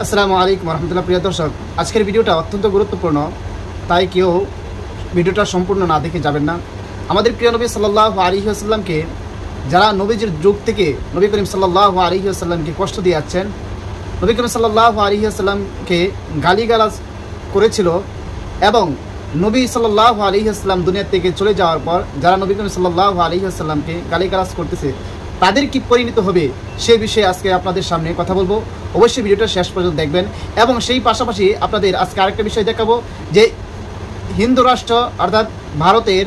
আসসালামু আলাইকুম রহমতুল্লাহ। প্রিয় দর্শক, আজকের ভিডিওটা অত্যন্ত গুরুত্বপূর্ণ, তাই কেউ ভিডিওটা সম্পূর্ণ না দেখে যাবেন না। আমাদের প্রিয় নবী সাল্লাল্লাহু আলাইহি ওয়াসাল্লামকে যারা নবীজির যুগ থেকে নবী করিম সাল্লাল্লাহু আলাইহি ওয়াসাল্লামকে কষ্ট দিয়ে যাচ্ছেন, নবী করিম সাল্লাল্লাহু আলাইহি ওয়াসাল্লামকে গালিগালাজ করেছিল এবং নবী সাল্লাল্লাহু আলাইহি ওয়াসাল্লাম দুনিয়া থেকে চলে যাওয়ার পর যারা নবী করিম সাল্লাল্লাহু আলাইহি ওয়াসাল্লামকে গালিগালাজ করতেছে তাদের কি পরিণত হবে সে বিষয়ে আজকে আপনাদের সামনে কথা বলবো। অবশ্যই ভিডিওটা শেষ পর্যন্ত দেখবেন এবং সেই পাশাপাশি আপনাদের আজকে আরেকটা বিষয় দেখাবো যে হিন্দু রাষ্ট্র অর্থাৎ ভারতের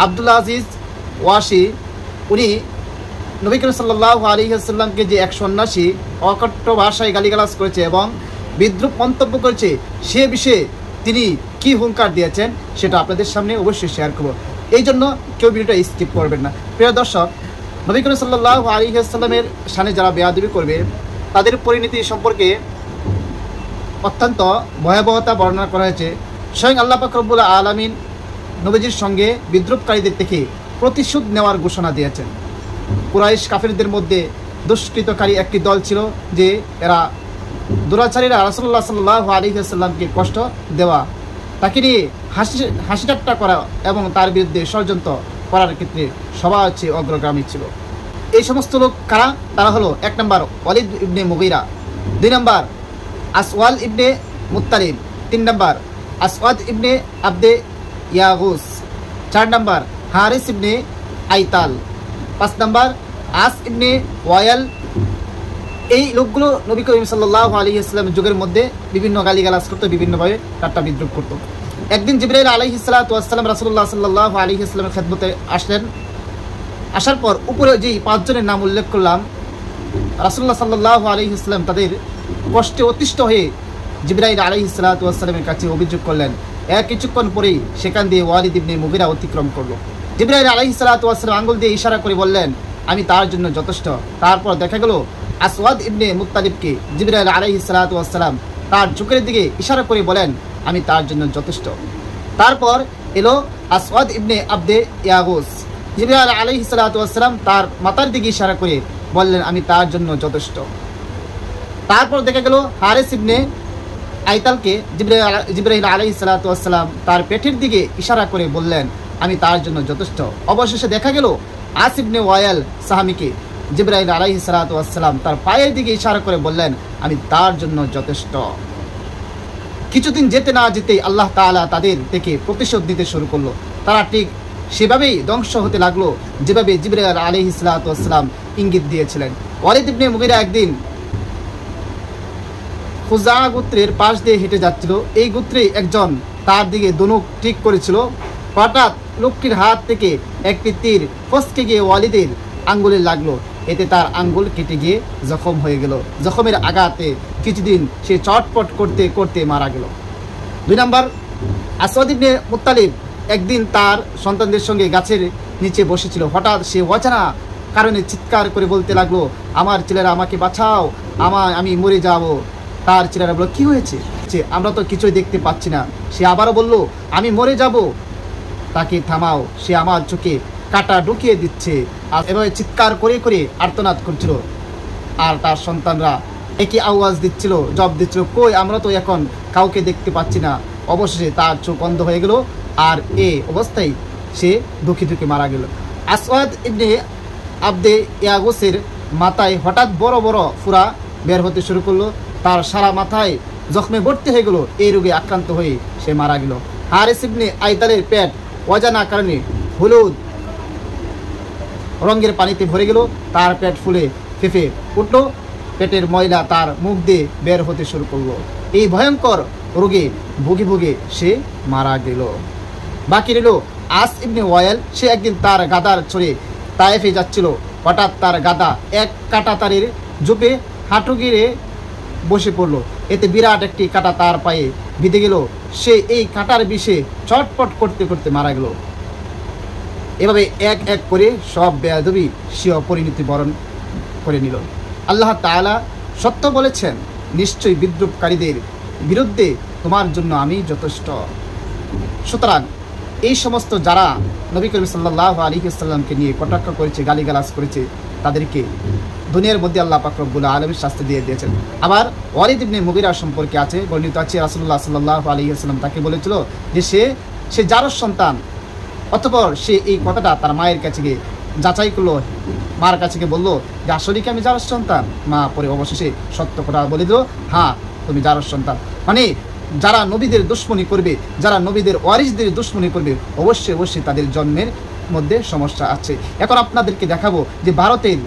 আব্দুল আজিজ ওয়াসি উনি নবী করিম সাল্লাল্লাহু আলাইহি ওয়াসাল্লামকে যে এক সন্ন্যাসী অকট্ট ভাষায় গালিগালাজ করেছে এবং বিদ্রূপ মন্তব্য করেছে সে বিষয়ে তিনি কি হুঙ্কার দিয়েছেন সেটা আপনাদের সামনে অবশ্যই শেয়ার করব। এই জন্য কেউ ভিডিওটা স্কিপ করবেন না। প্রিয় দর্শক, নবী করিম সাল্লাল্লাহু আলাইহি ওয়াসাল্লামের সামনে যারা বেয়াদবি করবে তাদের পরিণতি সম্পর্কে অত্যন্ত ভয়াবহতা বর্ণনা করা হয়েছে। স্বয়ং আল্লাহ পাক রব্বুল আলামিন নবীজির সঙ্গে বিদ্রূপকারীদের থেকে প্রতিশোধ নেওয়ার ঘোষণা দিয়েছেন। কুরাইশ কাফিরদের মধ্যে দুষ্কৃতকারী একটি দল ছিল যে এরা দুরাচারীরা রাসূলুল্লাহ সাল্লাল্লাহু আলাইহি ওয়াসাল্লামকে কষ্ট দেওয়া, তাকে নিয়ে হাসি ঠাট্টা করা এবং তার বিরুদ্ধে ষড়যন্ত্র করার ক্ষেত্রে সবার হচ্ছে অগ্রগামী ছিল। এই সমস্ত লোক কারা? তারা হলো 1 নম্বর ওয়ালিদ ইবনে মুগীরা, 2 নম্বর আসওয়াল ইবনে মুত্তালিব, 3 নম্বর আসওয়াদ ইবনে আবদে ইয়াগুস, 4 নম্বর হারিস ইবনে আইতাল, 5 নম্বর আস ইবনে ওয়াইল। এই লোকগুলো নবী করিম সাল্লাল্লাহু আলাইহি ওয়াসাল্লামের যুগের মধ্যে বিভিন্ন গালিগালাজ করতো, বিভিন্নভাবে ঠাট্টা বিদ্রূপ করতো। একদিন জিবরাইল আলাইহিস সালাতু ওয়াস সালাম রাসূলুল্লাহ সাল্লাল্লাহু আলাইহি ওয়াসাল্লামের খেদমতে আসলেন। আসার পর উপরে যেই 5 জনের নাম উল্লেখ করলাম, রাসূলুল্লাহ সাল্লাল্লাহু আলাইহি ওয়াসাল্লাম তাদের কষ্টে অতিষ্ঠ হয়ে জিবরাইল আলাইহিস সালাতু ওয়াস সালামের কাছে অভিযোগ করলেন। কিছুক্ষণ পরেই সেখান দিয়ে ওয়ালিদ ইবনে মুগীরা অতিক্রম করলো। জিবরাইল আলাইহিস সালাতু ওয়াস সালাম আঙ্গুল দিয়ে ইশারা করে বললেন, আমি তার জন্য যথেষ্ট। তারপর দেখা গেল আসওয়াদ ইবনে মুত্তালিবকে জিবরাইল আলাইহিস সালাতু ওয়াস সালাম তার চোখের দিকে ইশারা করে বলেন, আমি তার জন্য যথেষ্ট। তারপর এলো আসওয়াদ ইবনে আবদে ইয়াগুস, জিবরাইল আলাইহিস সালাতু ওয়াস সালাম তার মাথার দিকে ইশারা করে বললেন, আমি তার জন্য যথেষ্ট। তারপর দেখা গেল হারিস ইবনে আইতালকে জিবরাইল আলাইহিস সালাতু ওয়াস সালাম তার পেটের দিকে ইশারা করে বললেন, আমি তার জন্য যথেষ্ট। অবশেষে দেখা গেল আস ইবনে ওয়াইল সাহামিকে জিবরাইল আলাইহিস সালাতু ওয়াস সালাম তার পায়ের দিকে ইশারা করে বললেন, আমি তার জন্য যথেষ্ট। কিছুদিন যেতে না যেতেই আল্লাহ তাআলা তাদের থেকে প্রতিশোধ নিতে শুরু করলো। তারা ঠিক সেভাবেই ধ্বংস হতে লাগলো যেভাবে জিবরাইল আলাইহিস সালাতু ওয়াস সালাম ইঙ্গিত দিয়েছিলেন। ওয়ালিদ ইবনে মুগীরা একদিন খুজা গোত্রের পাশ দিয়ে হেঁটে যাচ্ছিল। এই গোত্রে একজন তার দিকে ধনুক ঠিক করেছিল। হঠাৎ লোকটির হাত থেকে একটি তীর ফসকে গিয়ে ওয়ালিদের আঙ্গুলে লাগলো। এতে তার আঙ্গুল কেটে গিয়ে জখম হয়ে গেল। জখমের আঘাতে কিছুদিন সে চটপট করতে করতে মারা গেল। 2 নম্বর আসওয়াদ ইবনে মুত্তালিব একদিন তার সন্তানদের সঙ্গে গাছের নিচে বসেছিল। হঠাৎ সে অজানা কারণে চিৎকার করে বলতে লাগলো, আমার ছেলেরা আমাকে বাঁচাও, আমি মরে যাব। তার ছেলেরা বলল, কি হয়েছে? আমরা তো কিছুই দেখতে পাচ্ছি না। সে আবারও বলল, আমি মরে যাব। তাকে থামাও, সে আমার চোখে কাটা ঢুকিয়ে দিচ্ছে। আর এভাবে চিৎকার করে করে আর্তনাদ করছিল। আর তার সন্তানরা একই আওয়াজ দিচ্ছিল, জবাব দিচ্ছিল, কই, আমরা তো এখন কাউকে দেখতে পাচ্ছি না। অবশেষে তার চোখ বন্ধ হয়ে গেল আর এই অবস্থায় সে দুঃখে দুঃখে মারা গেল। আসওয়াদ ইবনে আবদে ইয়াগুসের মাথায় হঠাৎ বড় বড় ফুরা বের হতে শুরু করলো। তার সারা মাথায় জখমে ভর্তি হয়ে গেল। এই রোগে আক্রান্ত হয়ে সে মারা গেল। হারিস ইবনে আইতালের পেট অজানা কারণে হলুদ রঙের পানিতে ভরে গেল। তার পেট ফুলে ফেঁপে উঠল। পেটের ময়লা তার মুখ দিয়ে বের হতে শুরু করলো। এই ভয়ঙ্কর রোগে ভুগে ভুগে সে মারা গেল। বাকি রইল আস ইবনে ওয়াইল। সে একদিন তার গাদার চড়ে তায়েফে যাচ্ছিল। হঠাৎ তার গাদা এক কাঁটা তারের জোপে হাঁটু গিরে বসে পড়ল। এতে বিরাট একটি কাঁটা তার পায়ে বিঁধে গেল। সে এই কাঁটার বিষে চটপট করতে করতে মারা গেল। এভাবে এক এক করে সব বেয়াদবি স্বীয় পরিণতি বরণ করে নিল। আল্লাহ তাআলা সত্য বলেছেন, নিশ্চয়ই বিদ্রূপকারীদের বিরুদ্ধে তোমার জন্য আমি যথেষ্ট। সুতরাং এই সমস্ত যারা নবী করিম সাল্লাল্লাহু আলাইহি ওয়াসাল্লামকে নিয়ে কটাক্ষ করেছে, গালিগালাজ করেছে, তাদেরকে দুনিয়ার মধ্যে আল্লাহ পাক রব্বুল আলামিন শাস্তি দিয়ে দিয়েছেন। আবার ওয়ালিদ ইবনে মুগিরা সম্পর্কে আছে, বর্ণিত আছে রাসূলুল্লাহ সাল্লাল্লাহু আলাইহি ওয়াসাল্লাম তাকে বলেছিল যে সে জারজ সন্তান। অতঃপর সে এই কথাটা তার মায়ের কাছে গিয়ে যাচাই করলো, মার কাছে গিয়ে বললো যে আসলে কি আমি জারজ সন্তান। মা পরে অবশেষে সত্য কথা বলে দিল, হ্যাঁ তুমি জারজ সন্তান। মানে যারা নবীদের দুশমনী করবে, যারা নবীদের ওয়ারিসদের দুশমনী করবে, অবশ্যই অবশ্যই তাদের জন্মের মধ্যে সমস্যা আছে। এখন আপনাদেরকে দেখাবো যে ভারতের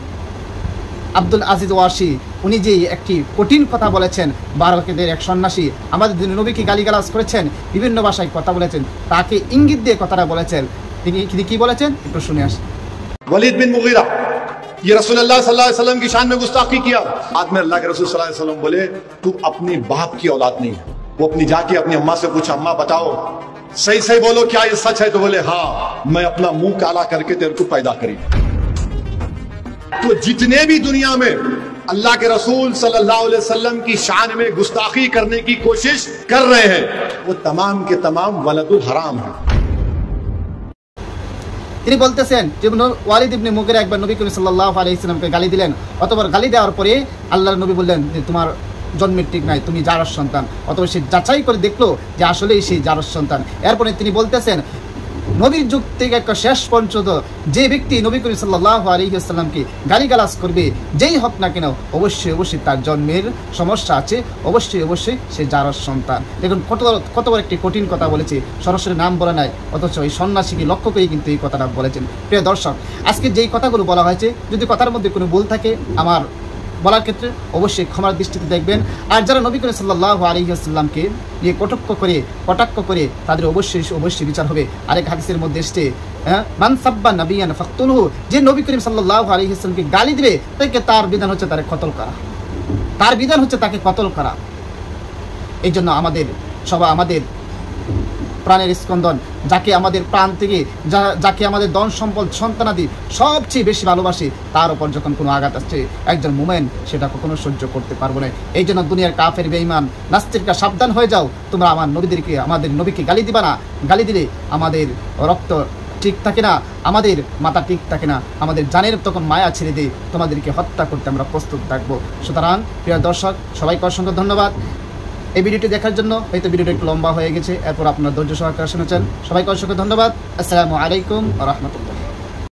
আব্দুল আজিজ ওয়াসি উনি যে একটি কঠিন কথা বলেছেন, ভারতের এক সন্ন্যাসী আমাদের নবীকে গালিগালাজ করেছেন, বিভিন্ন ভাষায় কথা বলেছেন, তাকে ইঙ্গিত দিয়ে কথাটা বলেছেন। তিনি কি বলেছেন একটু শুনে আসি। वलीद बिन मुगीरा ये रसूलुल्लाह सल्लल्लाहु अलैहि वसल्लम की शान में गुस्ताखी किया। बाद में अल्लाह के रसूल सल्लल्लाहु अलैहि वसल्लम बोले तू अपनी बाप की औलाद नहीं है। वो अपनी जाके अपनी अम्मा से पूछा, अम्मा बताओ सही सही बोलो क्या ये सच है? तो बोले हाँ, मैं अपना मुंह काला करके तेरे को पैदा करी। तो जितने भी दुनिया में अल्लाह के रसूल सल्लल्लाहु अलैहि वसल्लम की शान में गुस्ताखी करने की कोशिश कर रहे हैं, वो तमाम के तमाम वलदुल हराम है। তিনি বলতেছেন যে ওয়ালিদ ইবনে মুগিরা একবার নবী করিম সাল্লাল্লাহু আলাইহি ওয়াসাল্লামকে গালি দিলেন। অতঃপর গালি দেওয়ার পরে আল্লাহর নবী বললেন যে তোমার জন্মের ঠিক নাই, তুমি জারজ সন্তান। অতঃপর সে যাচাই করে দেখলো যে আসলেই সেই জারজ সন্তান। এরপরে তিনি বলতেছেন নবীর যুগ থেকে একটা শেষ পর্যন্ত যে ব্যক্তি নবী করিম সাল্লাল্লাহু আলাইহি ওয়াসাল্লামকে গালিগালাজ করবে, যেই হোক না কেন, অবশ্যই অবশ্যই তার জন্মের সমস্যা আছে, অবশ্যই অবশ্যই সে জারজ সন্তান। দেখুন কত বড় একটি কঠিন কথা বলেছে, সরাসরি নাম বলে নাই, অথচ এই সন্ন্যাসীকে লক্ষ্য করেই কিন্তু এই কথাটা বলেছেন। প্রিয় দর্শক, আজকে যেই কথাগুলো বলা হয়েছে, যদি কথার মধ্যে কোনো ভুল থাকে আমার বলার ক্ষেত্রে অবশ্যই ক্ষমার দৃষ্টিতে দেখবেন। আর যারা নবী করিম সাল্লাল্লাহু আলাইহি ওয়াসাল্লামকে নিয়ে কটাক্ষ করে তাদের অবশ্যই বিচার হবে। আরেক হাদিসের মধ্যে এসেছে মান সাব্বা নাবিয়ান ফাকতুলহু, যে নবী করিম সাল্লাল্লাহু আলাইহি ওয়াসাল্লামকে গালি দিবে তার বিধান হচ্ছে তাকে কতল করা, তার বিধান হচ্ছে তাকে কতল করা। এই জন্য আমাদের প্রাণের স্পন্দন, যাকে আমাদের প্রাণ থেকে যাকে আমাদের ধন সম্পদ সন্তানাদি সবচেয়ে বেশি ভালোবাসি, তার উপর যখন কোনো আঘাত আসছে একজন মুমিন সেটা কখনো সহ্য করতে পারবো না। এই জন্য দুনিয়ার কাফের বেঈমান নাস্তিকরা সাবধান হয়ে যাও, তোমরা আমাদের নবীকে গালি দিবা না। গালি দিলে আমাদের রক্ত ঠিক থাকে না, আমাদের মাথা ঠিক থাকে না, আমাদের জানের তখন মায়া ছেড়ে দিয়ে তোমাদেরকে হত্যা করতে আমরা প্রস্তুত থাকবো। সুতরাং প্রিয় দর্শক, সবাইকে অসংখ্য ধন্যবাদ এই ভিডিওটি দেখার জন্য। হয়তো ভিডিওটা একটু লম্বা হয়ে গেছে, এরপর আপনার ধৈর্য সহকারে শুনেছেন। সবাইকে অসংখ্য ধন্যবাদ। আসসালামু আলাইকুম ওয়া রাহমাতুল্লাহ।